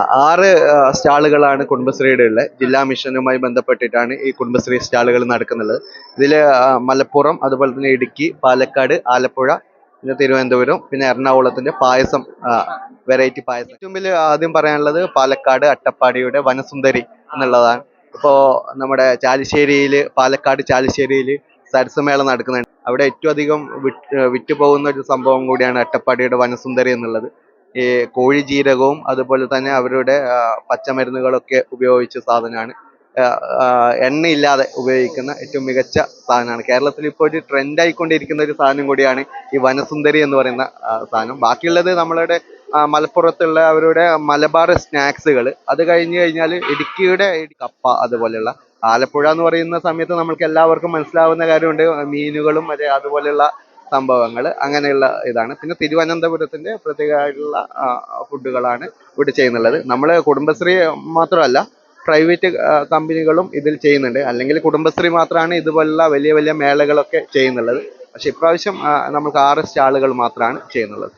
6 സ്റ്റാളുകളാണ് കുടുംബശ്രീയുടെ ഉള്ളത്. ജില്ലാ മിഷനുമായി ബന്ധപ്പെട്ടിട്ടാണ് ഈ കുടുംബശ്രീ സ്റ്റാളുകൾ നടക്കുന്നുള്ളത്. ഇതിൽ മലപ്പുറം, അതുപോലെ തന്നെ ഇടുക്കി, പാലക്കാട്, ആലപ്പുഴ, പിന്നെ തിരുവനന്തപുരം, പിന്നെ എറണാകുളത്തിന്റെ പായസം, വെറൈറ്റി പായസം. ഏറ്റവും വലിയ ആദ്യം പറയാനുള്ളത് പാലക്കാട് അട്ടപ്പാടിയുടെ വനസുന്ദരി എന്നുള്ളതാണ്. ഇപ്പോൾ നമ്മുടെ പാലക്കാട് ചാലിശ്ശേരിയിൽ സരസമേള നടക്കുന്നുണ്ട്. അവിടെ ഏറ്റവും അധികം വിറ്റുപോകുന്ന ഒരു സംഭവം കൂടിയാണ് അട്ടപ്പാടിയുടെ വനസുന്ദരി എന്നുള്ളത്. ഈ കോഴി ജീരകവും അതുപോലെ തന്നെ അവരുടെ പച്ചമരുന്നുകളൊക്കെ ഉപയോഗിച്ച സാധനമാണ്. എണ്ണയില്ലാതെ ഉപയോഗിക്കുന്ന ഏറ്റവും മികച്ച സാധനമാണ്. കേരളത്തിൽ ഇപ്പോൾ ഒരു ട്രെൻഡ് ആയിക്കൊണ്ടിരിക്കുന്ന ഒരു സാധനം കൂടിയാണ് ഈ വനസുന്ദരി എന്ന് പറയുന്ന സാധനം. ബാക്കിയുള്ളത് നമ്മളുടെ മലപ്പുറത്തുള്ള അവരുടെ മലബാർ സ്നാക്സുകൾ. അത് കഴിഞ്ഞു കഴിഞ്ഞാൽ ഇടുക്കിയുടെ കപ്പ, അതുപോലെയുള്ള. ആലപ്പുഴ എന്ന് പറയുന്ന സമയത്ത് നമ്മൾക്ക് എല്ലാവർക്കും മനസ്സിലാവുന്ന കാര്യമുണ്ട്, മീനുകളും അതുപോലെയുള്ള സംഭവങ്ങൾ, അങ്ങനെയുള്ള ഇതാണ്. പിന്നെ തിരുവനന്തപുരത്തിന്റെ പ്രത്യേകമായിട്ടുള്ള ഫുഡുകളാണ് ഇവിടെ ചെയ്യുന്നുള്ളത്. നമ്മൾ കുടുംബശ്രീ മാത്രമല്ല, പ്രൈവറ്റ് കമ്പനികളും ഇതിൽ ചെയ്യുന്നുണ്ട്. അല്ലെങ്കിൽ കുടുംബശ്രീ മാത്രമാണ് ഇതുപോലുള്ള വലിയ വലിയ മേളകളൊക്കെ ചെയ്യുന്നുള്ളത്. പക്ഷെ ഇപ്രാവശ്യം നമുക്ക് 6 സ്റ്റാളുകൾ മാത്രമാണ് ചെയ്യുന്നുള്ളത്.